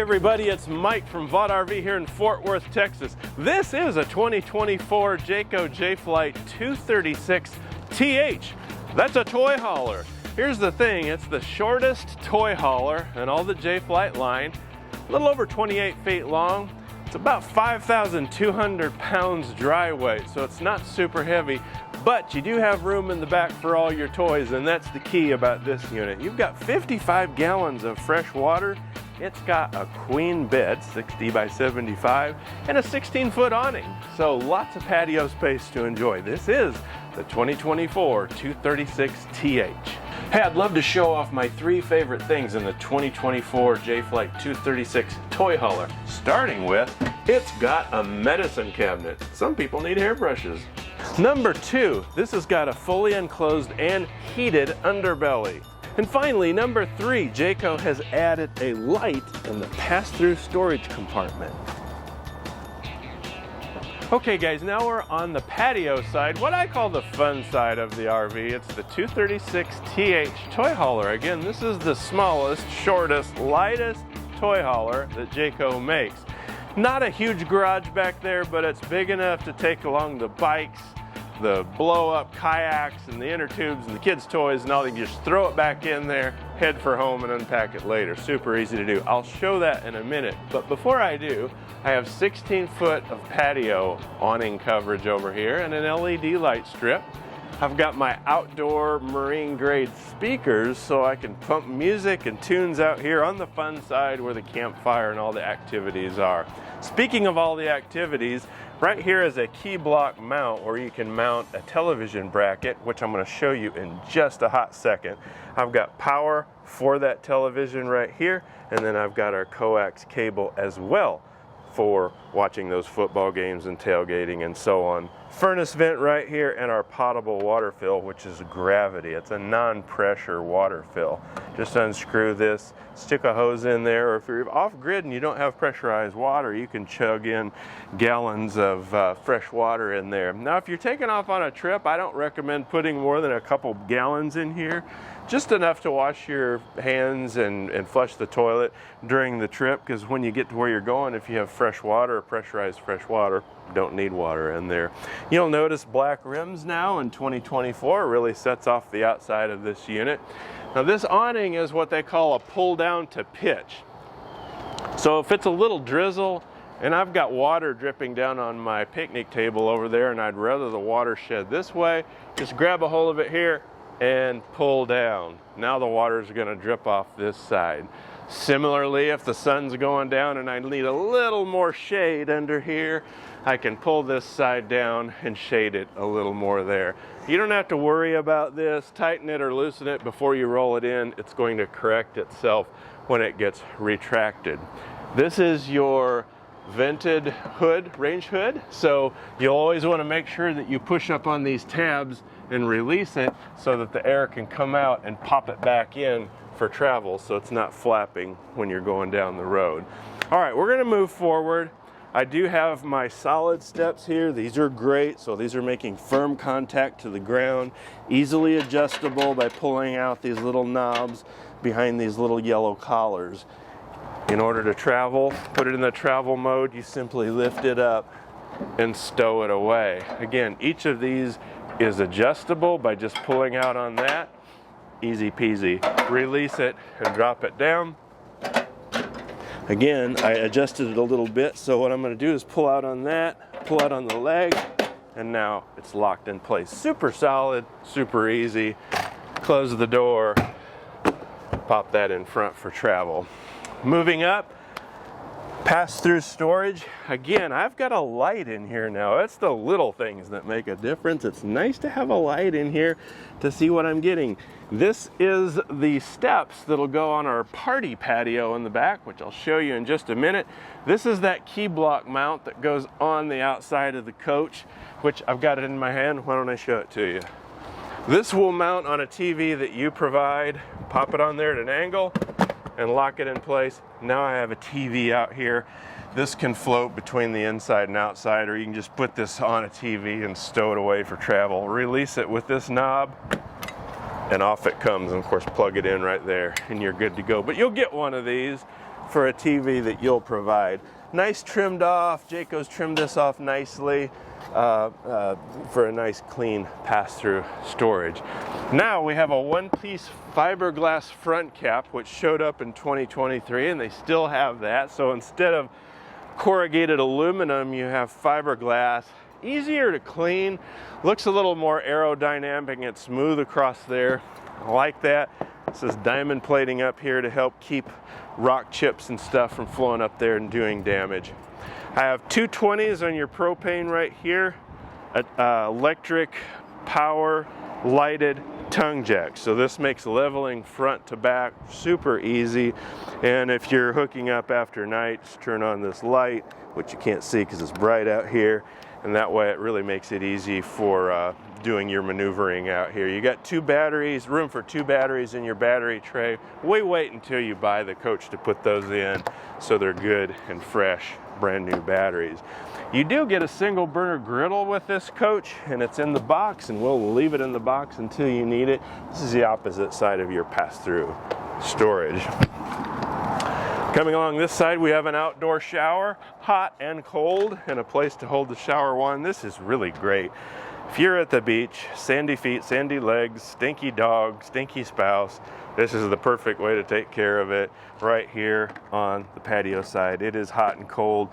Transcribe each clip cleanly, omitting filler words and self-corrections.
everybody, it's Mike from Vogt RV here in Fort Worth, Texas. This is a 2024 Jayco Jay Flight 236 TH. That's a toy hauler. Here's the thing, it's the shortest toy hauler in all the Jay Flight line. A little over 28 feet long. It's about 5,200 pounds dry weight, so it's not super heavy, but you do have room in the back for all your toys, and that's the key about this unit. You've got 55 gallons of fresh water. It's got a queen bed, 60 by 75, and a 16-foot awning, so lots of patio space to enjoy. This is the 2024 236 TH. Hey, I'd love to show off my 3 favorite things in the 2024 Jay Flight 236 toy hauler. Starting with, it's got a medicine cabinet. Some people need hairbrushes. Number 2, this has got a fully enclosed and heated underbelly. And finally, number 3, Jayco has added a light in the pass-through storage compartment. Okay guys, now we're on the patio side, what I call the fun side of the RV. It's the 236 TH toy hauler. Again, this is the smallest, shortest, lightest toy hauler that Jayco makes. Not a huge garage back there, but it's big enough to take along the bikes, the blow-up kayaks, and the inner tubes, and the kids' toys, and all. You can just throw it back in there, head for home, and unpack it later. Super easy to do. I'll show that in a minute, but before I do, I have 16 foot of patio awning coverage over here and an LED light strip. I've got my outdoor marine grade speakers so I can pump music and tunes out here on the fun side where the campfire and all the activities are. Speaking of all the activities, right here is a key block mount where you can mount a television bracket, which I'm going to show you in just a hot second. I've got power for that television right here, and then I've got our coax cable as well for watching those football games and tailgating and so on. Furnace vent right here, and our potable water fill, which is gravity. It's a non-pressure water fill. Just unscrew this, stick a hose in there, or if you're off-grid and you don't have pressurized water, you can chug in gallons of fresh water in there. Now, if you're taking off on a trip, I don't recommend putting more than a couple gallons in here. Just enough to wash your hands and flush the toilet during the trip, because when you get to where you're going, if you have fresh water or pressurized fresh water, you don't need water in there. You'll notice black rims now in 2024 really sets off the outside of this unit. Now this awning is what they call a pull down to pitch. So if it's a little drizzle and I've got water dripping down on my picnic table over there and I'd rather the water shed this way, just grab a hold of it here and pull down. Now the water is going to drip off this side. Similarly, if the sun's going down and I need a little more shade under here, I can pull this side down and shade it a little more there. You don't have to worry about this. Tighten it or loosen it before you roll it in. It's going to correct itself when it gets retracted. This is your vented hood, range hood. So you'll always want to make sure that you push up on these tabs and release it so that the air can come out and pop it back in for travel, so it's not flapping when you're going down the road. All right, we're going to move forward. I do have my solid steps here. These are great. So these are making firm contact to the ground, easily adjustable by pulling out these little knobs behind these little yellow collars. In order to travel, put it in the travel mode, you simply lift it up and stow it away. Again, each of these is adjustable by just pulling out on that. Easy peasy. Release it and drop it down. Again, I adjusted it a little bit, so what I'm going to do is pull out on that, pull out on the leg, and now it's locked in place. Super solid, super easy. Close the door, pop that in front for travel. Moving up, pass-through storage. Again, I've got a light in here now. That's the little things that make a difference. It's nice to have a light in here to see what I'm getting. This is the steps that'll go on our party patio in the back, which I'll show you in just a minute. This is that key block mount that goes on the outside of the coach, which I've got it in my hand. Why don't I show it to you? This will mount on a TV that you provide. Pop it on there at an angle and lock it in place. Now I have a TV out here. This can float between the inside and outside, or you can just put this on a TV and stow it away for travel. Release it with this knob and off it comes, and of course plug it in right there and you're good to go. But you'll get one of these for a TV that you'll provide. Nice trimmed off. Jayco's trimmed this off nicely for a nice clean pass-through storage. Now we have a one-piece fiberglass front cap, which showed up in 2023, and they still have that. So instead of corrugated aluminum, you have fiberglass. Easier to clean, looks a little more aerodynamic and smooth across there. I like that. This is diamond plating up here to help keep rock chips and stuff from flowing up there and doing damage. I have 220s on your propane right here, electric power lighted tongue jack. So this makes leveling front to back super easy. And if you're hooking up after night, just turn on this light, which you can't see because it's bright out here. And that way it really makes it easy for doing your maneuvering out here. You got 2 batteries, room for 2 batteries in your battery tray. Wait until you buy the coach to put those in so they're good and fresh, brand new batteries. You do get a single burner griddle with this coach, and it's in the box, and we'll leave it in the box until you need it. This is the opposite side of your pass-through storage. Coming along this side, we have an outdoor shower, hot and cold, and a place to hold the shower wand. This is really great. If you're at the beach, sandy feet, sandy legs, stinky dog, stinky spouse, this is the perfect way to take care of it right here on the patio side. It is hot and cold.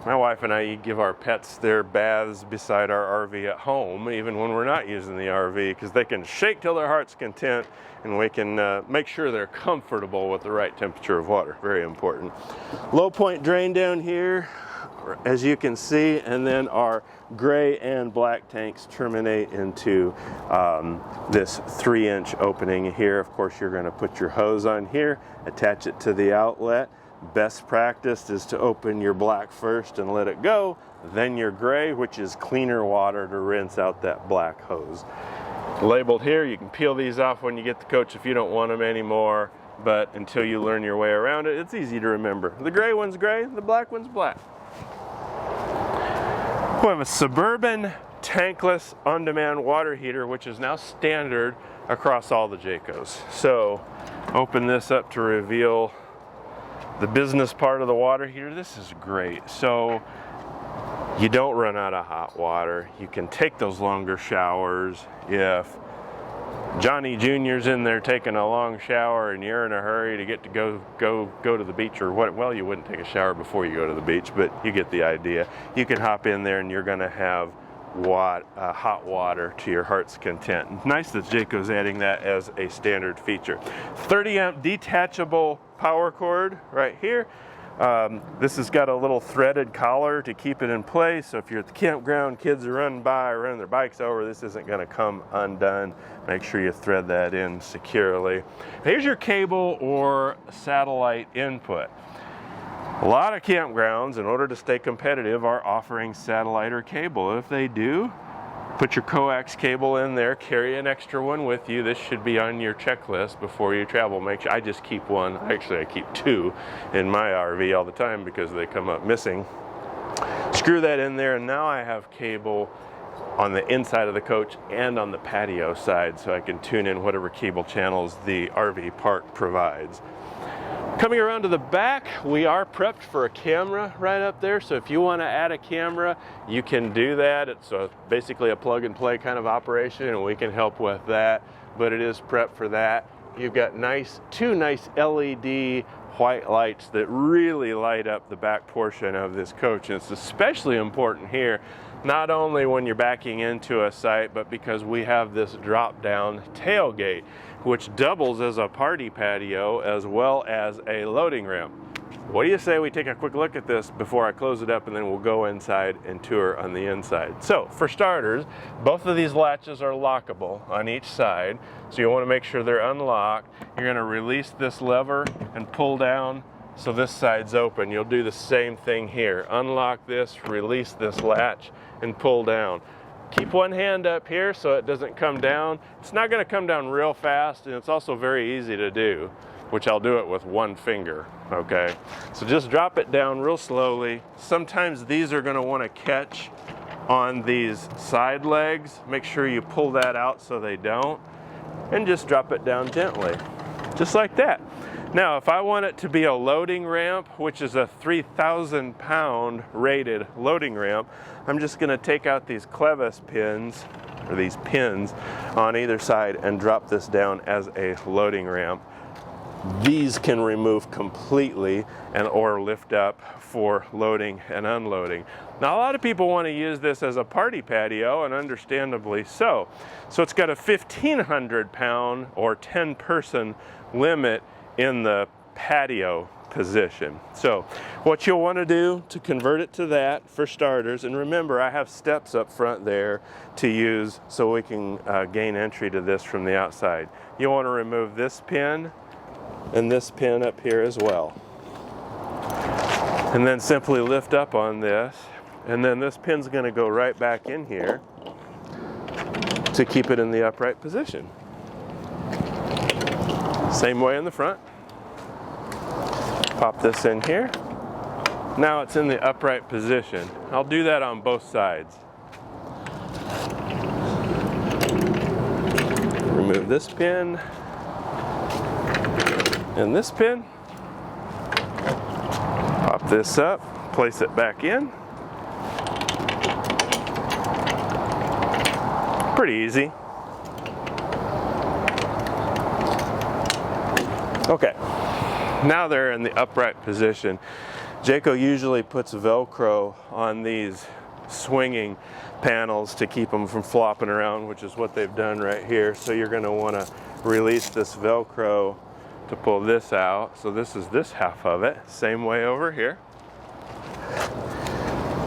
My wife and I give our pets their baths beside our RV at home, even when we're not using the RV, because they can shake till their heart's content, and we can make sure they're comfortable with the right temperature of water. Very important. Low point drain down here, as you can see, and then our gray and black tanks terminate into this 3-inch opening here. Of course, you're going to put your hose on here, attach it to the outlet. Best practice is to open your black first and let it go, then your gray, which is cleaner water to rinse out that black hose. Labeled here, you can peel these off when you get the coach if you don't want them anymore, but until you learn your way around it, it's easy to remember. The gray one's gray, the black one's black. We have a Suburban tankless on-demand water heater, which is now standard across all the Jaycos. So open this up to reveal the business part of the water heater. This is great. So you don't run out of hot water. You can take those longer showers. If Johnny Jr.'s in there taking a long shower and you're in a hurry to get to go to the beach, or what, well, you wouldn't take a shower before you go to the beach, but you get the idea. You can hop in there and you're going to have hot water to your heart's content. Nice that Jayco's adding that as a standard feature. 30 amp detachable power cord right here. This has got a little threaded collar to keep it in place, so if you're at the campground, kids are running by, running their bikes over, this isn't going to come undone. Make sure you thread that in securely. Here's your cable or satellite input. A lot of campgrounds, in order to stay competitive, are offering satellite or cable. If they do, put your coax cable in there, carry an extra one with you. This should be on your checklist before you travel. Make sure, I just keep one. Actually, I keep 2 in my RV all the time because they come up missing. Screw that in there, and now I have cable on the inside of the coach and on the patio side, so I can tune in whatever cable channels the RV park provides. Coming around to the back, we are prepped for a camera right up there, so if you want to add a camera, you can do that. It's basically a plug and play kind of operation, and we can help with that, but it is prepped for that. You've got 2 nice LED white lights that really light up the back portion of this coach, and it's especially important here, not only when you're backing into a site, but because we have this drop-down tailgate, which doubles as a party patio as well as a loading ramp. What do you say we take a quick look at this before I close it up, and then we'll go inside and tour on the inside. So for starters, both of these latches are lockable on each side, so you want to make sure they're unlocked. You're going to release this lever and pull down so this side's open. You'll do the same thing here. Unlock this, release this latch, and pull down. Keep one hand up here so it doesn't come down. It's not going to come down real fast, and it's also very easy to do, which I'll do it with one finger, okay? So just drop it down real slowly. Sometimes these are going to want to catch on these side legs. Make sure you pull that out so they don't, and just drop it down gently, just like that. Now, if I want it to be a loading ramp, which is a 3,000 pound rated loading ramp, I'm just going to take out these clevis pins, or these pins on either side, and drop this down as a loading ramp. These can remove completely or lift up for loading and unloading. Now, a lot of people want to use this as a party patio, and understandably so. So it's got a 1,500 pound or 10 person limit in the patio position. So what you'll want to do to convert it to that, for starters, and remember I have steps up front there to use so we can gain entry to this from the outside. You'll want to remove this pin and this pin up here as well. And then simply lift up on this, and then this pin's going to go right back in here to keep it in the upright position. Same way in the front. Pop this in here. Now it's in the upright position. I'll do that on both sides. Remove this pin and this pin. Pop this up, place it back in. Pretty easy. Okay, now they're in the upright position. Jayco usually puts Velcro on these swinging panels to keep them from flopping around, which is what they've done right here. So you're going to want to release this Velcro to pull this out. So this is this half of it. Same way over here.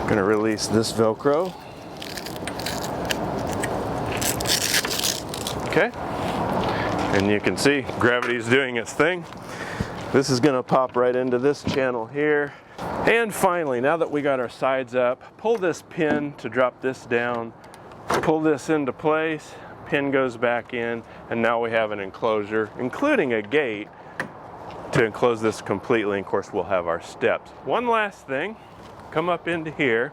Going to release this Velcro. Okay. And you can see gravity's doing its thing. This is going to pop right into this channel here. And finally, now that we got our sides up, pull this pin to drop this down, pull this into place, pin goes back in, and now we have an enclosure, including a gate to enclose this completely. And of course, we'll have our steps. One last thing, come up into here.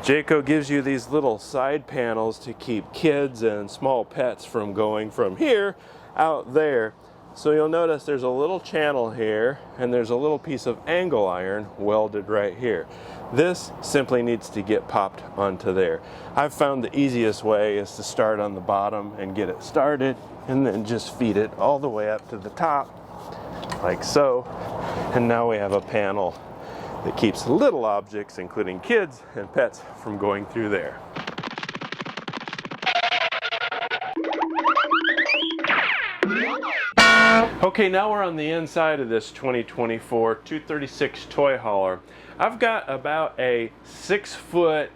Jayco gives you these little side panels to keep kids and small pets from going from here out there. So you'll notice there's a little channel here, and there's a little piece of angle iron welded right here. This simply needs to get popped onto there. I've found the easiest way is to start on the bottom and get it started, and then just feed it all the way up to the top, like so. And now we have a panel that keeps little objects, including kids and pets, from going through there. Okay, now we're on the inside of this 2024 236 toy hauler. I've got about a 6-foot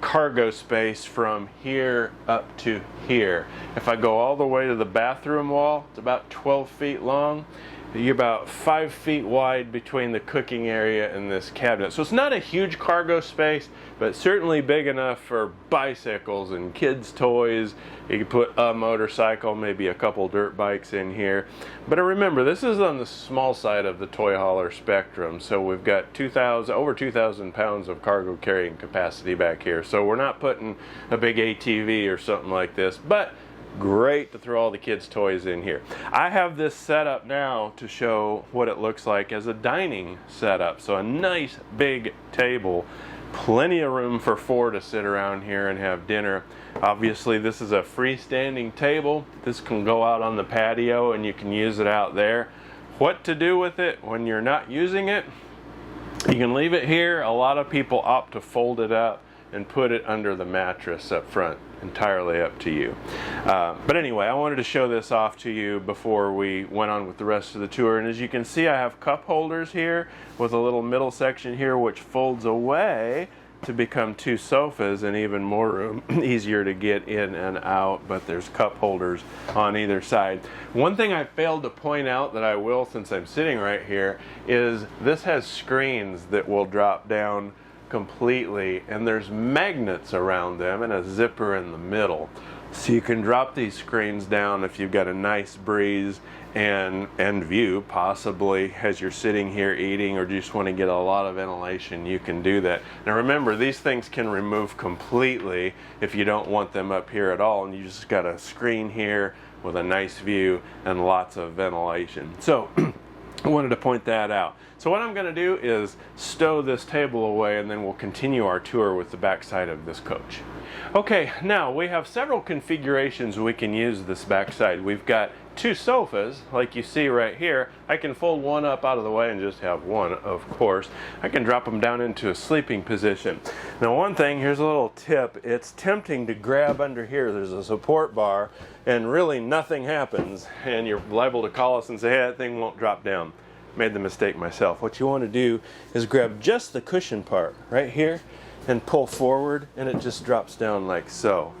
cargo space from here up to here. If I go all the way to the bathroom wall, it's about 12 feet long. You're about 5 feet wide between the cooking area and this cabinet. So it's not a huge cargo space, but certainly big enough for bicycles and kids' toys. You could put a motorcycle, maybe a couple dirt bikes in here. But remember, this is on the small side of the toy hauler spectrum. So we've got over 2,000 pounds of cargo carrying capacity back here. So we're not putting a big ATV or something like this, but great to throw all the kids' toys in here. I have this set up now to show what it looks like as a dining setup. So a nice big table, plenty of room for 4 to sit around here and have dinner. Obviously this is a freestanding table. This can go out on the patio and you can use it out there. What to do with it when you're not using it? You can leave it here. A lot of people opt to fold it up and put it under the mattress up front. Entirely up to you. But anyway, I wanted to show this off to you before we went on with the rest of the tour. And as you can see, I have cup holders here with a little middle section here which folds away to become 2 sofas and even more room, easier to get in and out, but there's cup holders on either side. One thing I failed to point out that I will since I'm sitting right here is this has screens that will drop down completely, and there's magnets around them and a zipper in the middle. So you can drop these screens down if you've got a nice breeze and view, possibly as you're sitting here eating, or just want to get a lot of ventilation, you can do that. Now remember, these things can remove completely if you don't want them up here at all, and you just got a screen here with a nice view and lots of ventilation. So I wanted to point that out. So what I'm going to do is stow this table away, and then we'll continue our tour with the backside of this coach. Okay, now we have several configurations we can use this backside. We've got two sofas, like you see right here. I can fold one up out of the way and just have one, of course. I can drop them down into a sleeping position. Now one thing, here's a little tip. It's tempting to grab under here. There's a support bar, and really nothing happens. And you're liable to call us and say, hey, that thing won't drop down. Made the mistake myself. What you want to do is grab just the cushion part right here and pull forward, and it just drops down like so.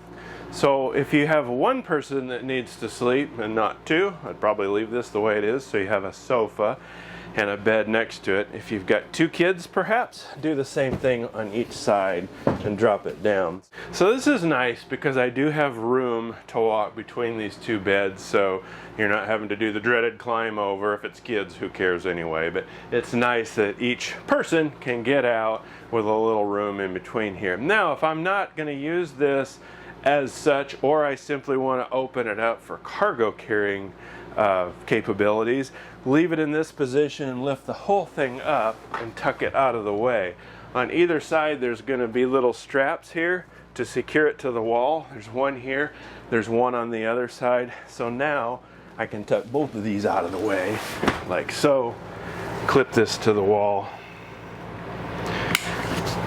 So if you have one person that needs to sleep and not two, I'd probably leave this the way it is, so you have a sofa and a bed next to it. If you've got two kids, perhaps do the same thing on each side and drop it down. So this is nice because I do have room to walk between these two beds, so you're not having to do the dreaded climb over. If it's kids, who cares anyway? But it's nice that each person can get out with a little room in between here. Now, if I'm not going to use this as such, or I simply want to open it up for cargo carrying capabilities, leave it in this position and lift the whole thing up and tuck it out of the way. On either side, there's going to be little straps here to secure it to the wall. There's one here, there's one on the other side. So now I can tuck both of these out of the way like so, clip this to the wall.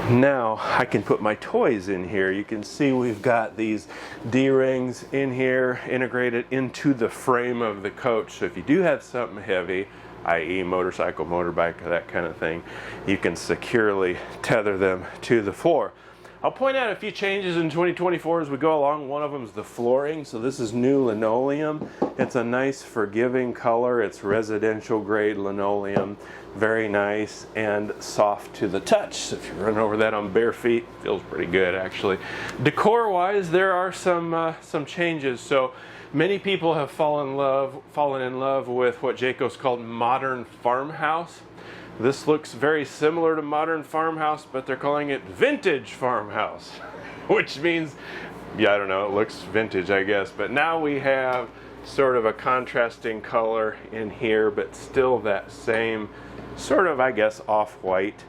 Now I can put my toys in here. You can see we've got these D-rings in here integrated into the frame of the coach. So if you do have something heavy, i.e. motorcycle, motorbike, that kind of thing, you can securely tether them to the floor. I'll point out a few changes in 2024 as we go along. One of them is the flooring. So this is new linoleum. It's a nice forgiving color. It's residential grade linoleum. Very nice and soft to the touch. So if you run over that on bare feet, feels pretty good actually. Decor wise, there are some changes. So many people have fallen in love with what Jayco's called modern farmhouse. This looks very similar to modern farmhouse, but they're calling it vintage farmhouse, which means, yeah, I don't know, it looks vintage, I guess. But now we have sort of a contrasting color in here, but still that same sort of, I guess, off-white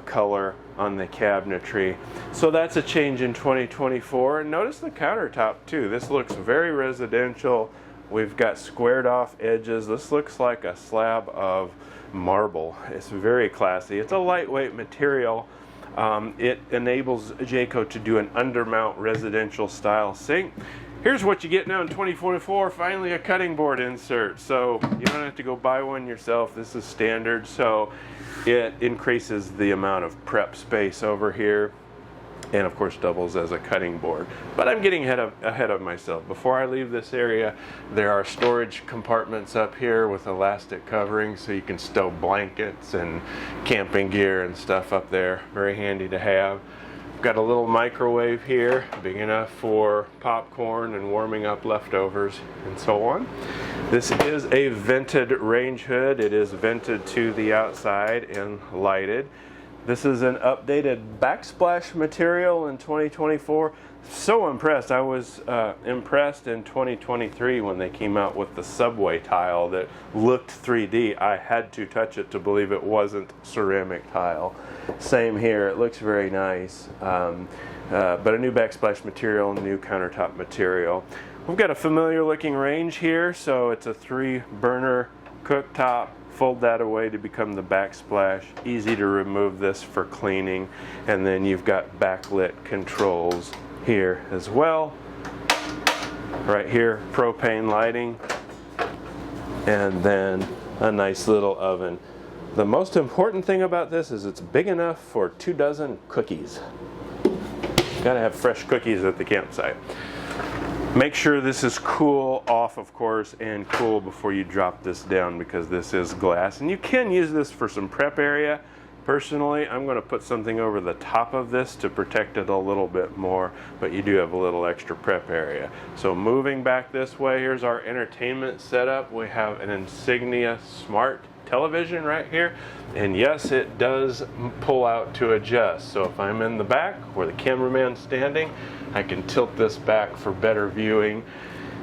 color on the cabinetry. So that's a change in 2024. And notice the countertop too. This looks very residential. We've got squared off edges. This looks like a slab of marble. It's very classy. It's a lightweight material. It enables Jayco to do an undermount residential style sink. Here's what you get now in 2024, finally a cutting board insert. So you don't have to go buy one yourself. This is standard, so it increases the amount of prep space over here, and of course doubles as a cutting board. But I'm getting ahead of myself. Before I leave this area, there are storage compartments up here with elastic covering, so you can stow blankets and camping gear and stuff up there. Very handy to have. Got a little microwave here, big enough for popcorn and warming up leftovers and so on. This is a vented range hood. It is vented to the outside and lighted. This is an updated backsplash material in 2024. So impressed. I was impressed in 2023 when they came out with the subway tile that looked 3D. I had to touch it to believe it wasn't ceramic tile. Same here. It looks very nice. But a new backsplash material, new countertop material. We've got a familiar looking range here. So it's a 3-burner cooktop. Fold that away to become the backsplash. Easy to remove this for cleaning. And then you've got backlit controls here as well. Right here, propane lighting. And then a nice little oven. The most important thing about this is it's big enough for 24 cookies. Gotta have fresh cookies at the campsite. Make sure this is cool off, of course, and cool before you drop this down because this is glass. And you can use this for some prep area. Personally, I'm going to put something over the top of this to protect it a little bit more, but you do have a little extra prep area. So moving back this way, here's our entertainment setup. We have an Insignia Smart television right here, and yes, it does pull out to adjust. So if I'm in the back where the cameraman's standing, I can tilt this back for better viewing.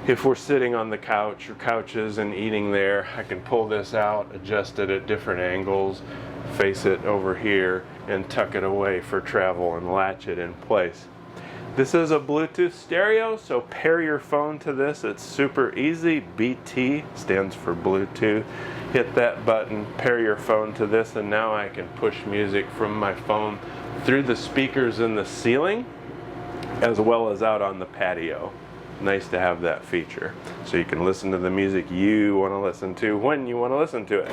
If we're sitting on the couch or couches and eating there, I can pull this out, adjust it at different angles, face it over here, and tuck it away for travel and latch it in place. This is a Bluetooth stereo, so pair your phone to this. It's super easy. BT stands for Bluetooth. Hit that button, pair your phone to this, and now I can push music from my phone through the speakers in the ceiling, as well as out on the patio. Nice to have that feature, so you can listen to the music you want to listen to when you want to listen to it.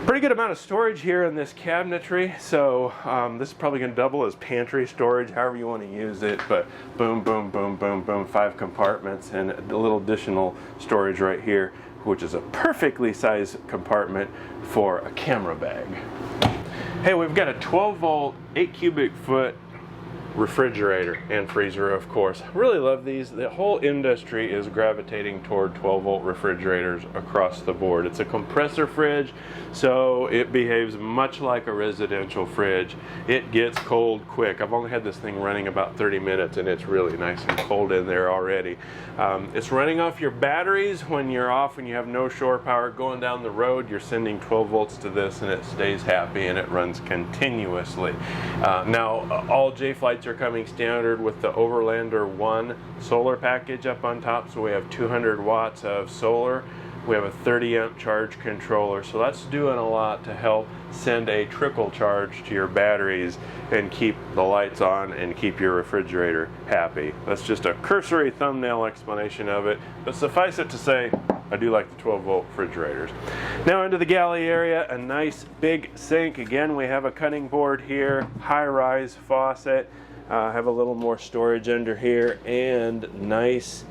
Pretty good amount of storage here in this cabinetry, so this is probably going to double as pantry storage, however you want to use it, but boom, boom, boom, boom, boom, 5 compartments and a little additional storage right here, which is a perfectly sized compartment for a camera bag. Hey, we've got a 12 volt, 8 cubic foot refrigerator and freezer, of course. Really love these. The whole industry is gravitating toward 12 volt refrigerators across the board. It's a compressor fridge, so it behaves much like a residential fridge. It gets cold quick. I've only had this thing running about 30 minutes and it's really nice and cold in there already. It's running off your batteries when you're off, when you have no shore power going down the road. You're sending 12 volts to this and it stays happy and it runs continuously. Now all Jay Flights are coming standard with the Overlander 1 solar package up on top, so we have 200 watts of solar. We have a 30 amp charge controller, so that's doing a lot to help send a trickle charge to your batteries and keep the lights on and keep your refrigerator happy. That's just a cursory thumbnail explanation of it, but suffice it to say, I do like the 12 volt refrigerators. Now into the galley area, a nice big sink. Again, we have a cutting board here, high rise faucet. Have a little more storage under here, and nice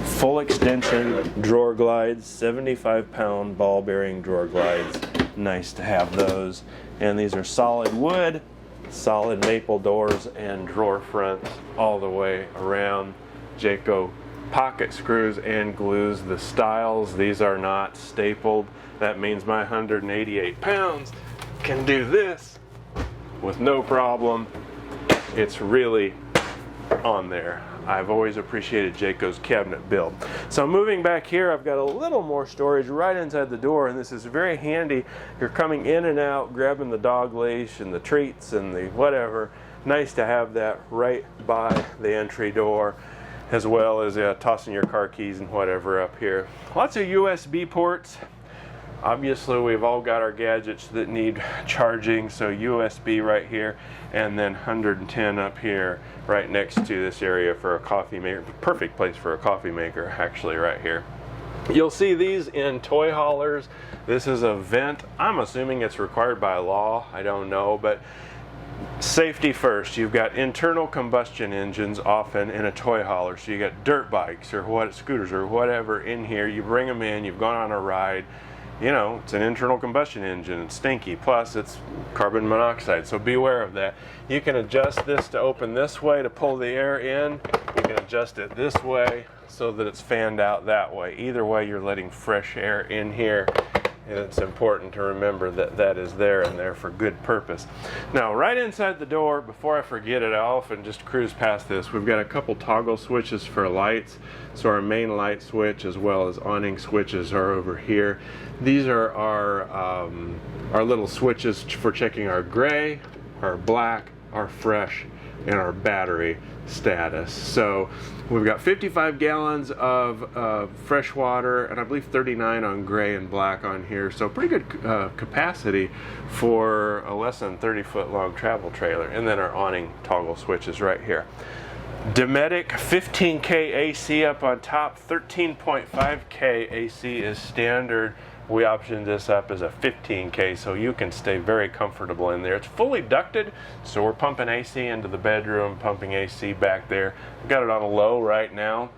full extension drawer glides, 75-pound ball bearing drawer glides. Nice to have those. And these are solid wood, solid maple doors and drawer fronts all the way around. Jayco pocket screws and glues the stiles. These are not stapled. That means my 188 pounds can do this with no problem. It's really on there. I've always appreciated Jayco's cabinet build. So moving back here, I've got a little more storage right inside the door, and this is very handy. You're coming in and out, grabbing the dog leash and the treats and the whatever. Nice to have that right by the entry door, as well as tossing your car keys and whatever up here. Lots of USB ports. Obviously, we've all got our gadgets that need charging, so USB right here, and then 110 up here right next to this area for a coffee maker. Perfect place for a coffee maker, actually, right here. You'll see these in toy haulers. This is a vent. I'm assuming it's required by law. I don't know, but safety first. You've got internal combustion engines often in a toy hauler, so you got dirt bikes or scooters or whatever in here. You bring them in, you've gone on a ride. You know, it's an internal combustion engine, it's stinky, plus it's carbon monoxide, so beware of that. You can adjust this to open this way to pull the air in. You can adjust it this way so that it's fanned out that way. Either way, you're letting fresh air in here, and it's important to remember that that is there and there for good purpose. Now, right inside the door, before I forget it, I often just cruise past this. We've got a couple toggle switches for lights. So our main light switch as well as awning switches are over here. These are our little switches for checking our gray, our black, our fresh, and our battery status. So we've got 55 gallons of fresh water, and I believe 39 on gray and black on here. So pretty good capacity for a less than 30-foot long travel trailer. And then our awning toggle switches right here. Dometic 15K AC up on top, 13.5K AC is standard. We optioned this up as a 15K, so you can stay very comfortable in there. It's fully ducted, so we're pumping AC into the bedroom, pumping AC back there. We've got it on a low right now.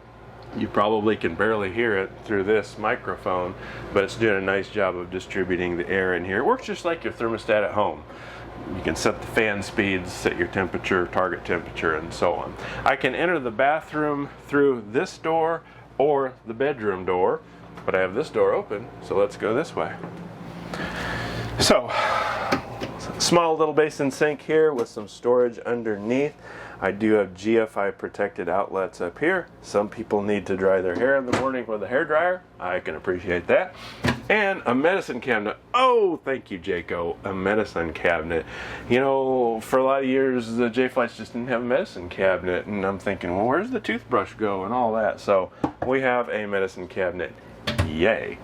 You probably can barely hear it through this microphone, but it's doing a nice job of distributing the air in here. It works just like your thermostat at home. You can set the fan speeds, set your temperature, target temperature, and so on. I can enter the bathroom through this door or the bedroom door, but I have this door open, so let's go this way. So, small little basin sink here with some storage underneath. I do have GFI protected outlets up here. Some people need to dry their hair in the morning with a hair dryer. I can appreciate that. And a medicine cabinet. Oh, thank you, Jayco. A medicine cabinet. You know, for a lot of years, the Jay Flights just didn't have a medicine cabinet. And I'm thinking, well, where's the toothbrush go and all that? So we have a medicine cabinet. Yay.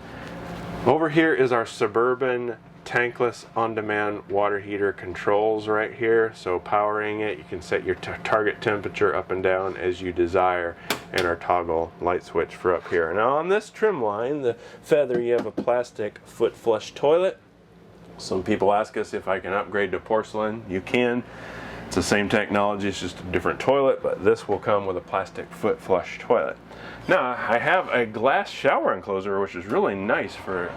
Over here is our Suburban tankless on-demand water heater controls right here. So powering it, you can set your target temperature up and down as you desire, and our toggle light switch for up here. Now on this trim line, the Feather, you have a plastic foot flush toilet. Some people ask us if I can upgrade to porcelain. You can. It's the same technology, it's just a different toilet, but this will come with a plastic foot flush toilet. Now, I have a glass shower enclosure, which is really nice for,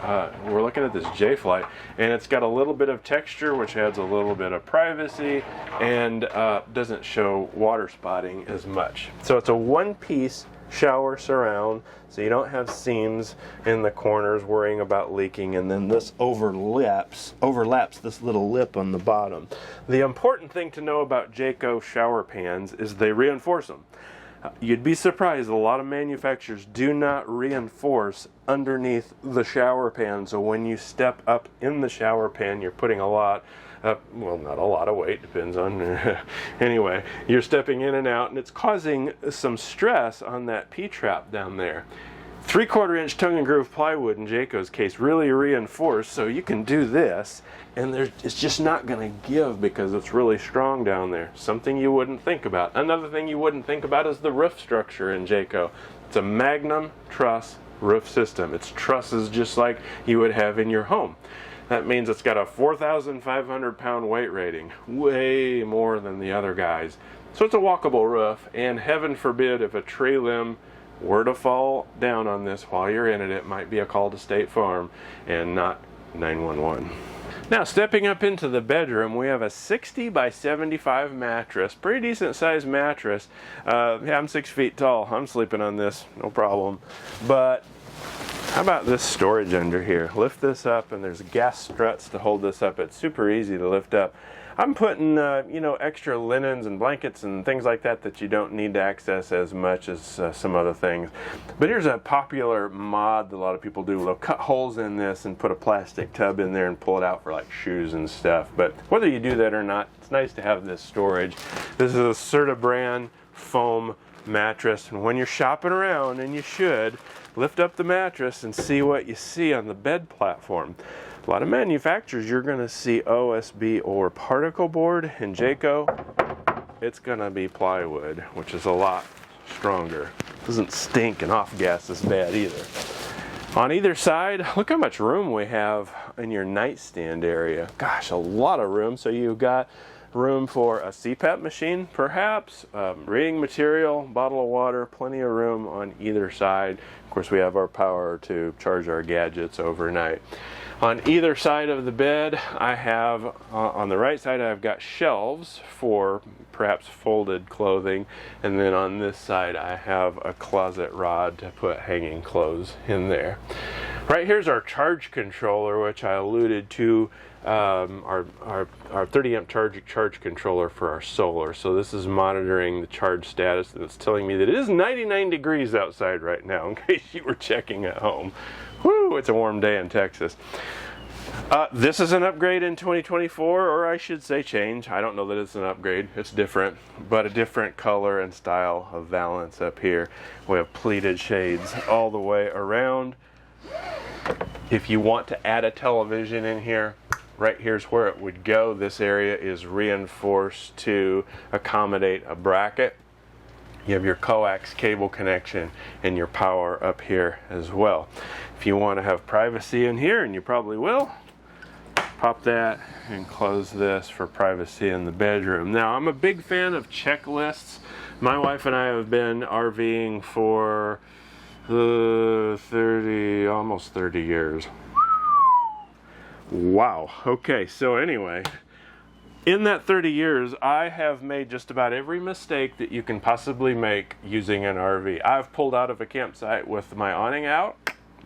we're looking at this Jay Flight, and it's got a little bit of texture, which adds a little bit of privacy, and doesn't show water spotting as much. So it's a one-piece shower surround, so you don't have seams in the corners worrying about leaking, and then this overlaps this little lip on the bottom. The important thing to know about Jayco shower pans is they reinforce them. You'd be surprised, a lot of manufacturers do not reinforce underneath the shower pan, so when you step up in the shower pan, you're putting a lot, well, not a lot of weight, depends on, anyway, you're stepping in and out, and it's causing some stress on that P-trap down there. 3/4 inch tongue and groove plywood in Jayco's case really reinforced, so you can do this, and it's just not going to give because it's really strong down there. Something you wouldn't think about. Another thing you wouldn't think about is the roof structure in Jayco. It's a Magnum truss roof system. It's trusses just like you would have in your home. That means it's got a 4,500 pound weight rating, way more than the other guys. So it's a walkable roof, and heaven forbid if a tree limb were to fall down on this while you're in it, it might be a call to State Farm and not 911. Now, stepping up into the bedroom, we have a 60 by 75 mattress, pretty decent sized mattress. Yeah, I'm 6 feet tall. I'm sleeping on this, no problem. But how about this storage under here? Lift this up, and there's gas struts to hold this up. It's super easy to lift up. I'm putting, you know, extra linens and blankets and things like that that you don't need to access as much as some other things. But here's a popular mod that a lot of people do. They'll cut holes in this and put a plastic tub in there and pull it out for like shoes and stuff. But whether you do that or not, it's nice to have this storage. This is a Serta brand foam mattress, and when you're shopping around, and you should, lift up the mattress and see what you see on the bed platform. A lot of manufacturers, you're going to see OSB or particle board. In Jayco, it's going to be plywood, which is a lot stronger. Doesn't stink and off gas as bad either. On either side, look how much room we have in your nightstand area. Gosh, a lot of room. So you've got room for a CPAP machine, perhaps, reading material, bottle of water, plenty of room on either side. Of course, we have our power to charge our gadgets overnight. On either side of the bed, I have, on the right side, I've got shelves for perhaps folded clothing, and then on this side, I have a closet rod to put hanging clothes in there. Right here's our charge controller, which I alluded to, our 30 amp charge controller for our solar. So this is monitoring the charge status, and it's telling me that it is 99 degrees outside right now, in case you were checking at home. Woo, it's a warm day in Texas. This is an upgrade in 2024, or I should say change. I don't know that it's an upgrade. It's different, but a different color and style of valance up here. We have pleated shades all the way around. If you want to add a television in here, right here's where it would go. This area is reinforced to accommodate a bracket. You have your coax cable connection and your power up here as well. If you want to have privacy in here, and you probably will, pop that and close this for privacy in the bedroom. Now, I'm a big fan of checklists. My wife and I have been RVing for almost 30 years. Wow. Okay, so anyway, in that 30 years, I have made just about every mistake that you can possibly make using an RV. I've pulled out of a campsite with my awning out.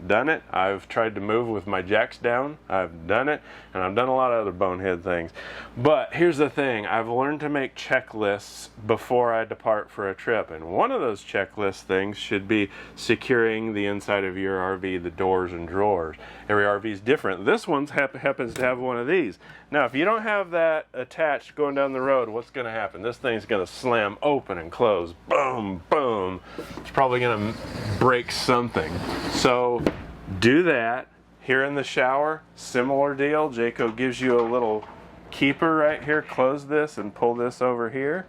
done it. I've tried to move with my jacks down. I've done it, and I've done a lot of other bonehead things. But here's the thing, I've learned to make checklists before I depart for a trip, and one of those checklist things should be securing the inside of your RV, the doors and drawers. Every RV is different. This one happens to have one of these. Now, if you don't have that attached going down the road, what's going to happen? This thing's going to slam open and close. Boom, boom. It's probably going to break something. So do that. Here in the shower, similar deal. Jayco gives you a little keeper right here. Close this and pull this over here.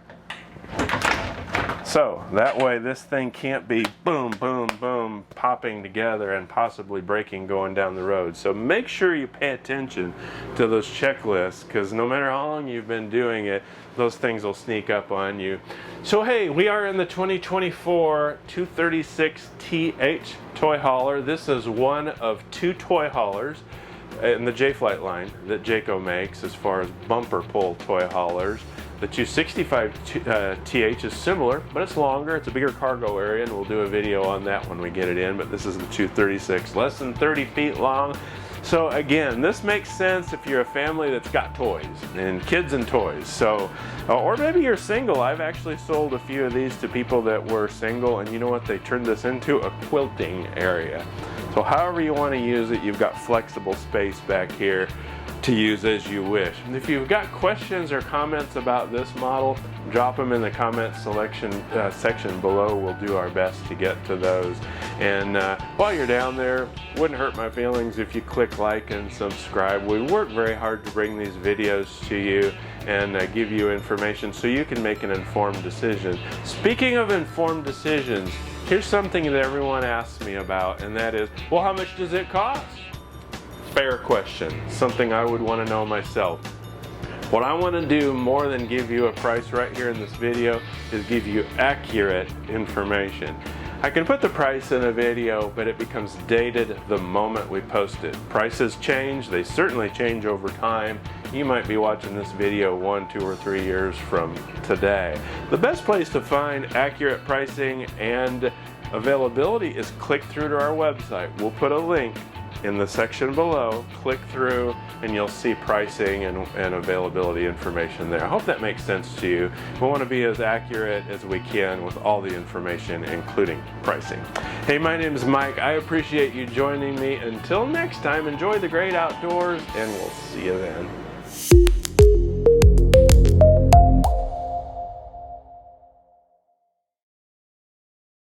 So that way this thing can't be boom, boom, boom, popping together and possibly breaking going down the road. So make sure you pay attention to those checklists, because no matter how long you've been doing it, those things will sneak up on you. So hey, we are in the 2024 236TH toy hauler. This is one of 2 toy haulers in the Jay Flight line that Jayco makes as far as bumper pull toy haulers. The 265TH is similar, but it's longer. It's a bigger cargo area, and we'll do a video on that when we get it in. But this is the 236, less than 30 feet long. So again, this makes sense if you're a family that's got toys and kids and toys. So, or maybe you're single. I've actually sold a few of these to people that were single, and you know what? They turned this into a quilting area. So however you want to use it, you've got flexible space back here to use as you wish. And if you've got questions or comments about this model, drop them in the comment section below. We'll do our best to get to those. And while you're down there, wouldn't hurt my feelings if you click like and subscribe. We work very hard to bring these videos to you and give you information so you can make an informed decision. Speaking of informed decisions, here's something that everyone asks me about, and that is, well, how much does it cost? Fair question, something I would want to know myself. What I want to do more than give you a price right here in this video is give you accurate information. I can put the price in a video, but it becomes dated the moment we post it. Prices change, they certainly change over time. You might be watching this video 1, 2, or 3 years from today. The best place to find accurate pricing and availability is click through to our website. We'll put a link in the section below. Click through and you'll see pricing and availability information there. I hope that makes sense to you. We want to be as accurate as we can with all the information, including pricing. Hey, my name is Mike. I appreciate you joining me. Until next time, enjoy the great outdoors, and we'll see you then.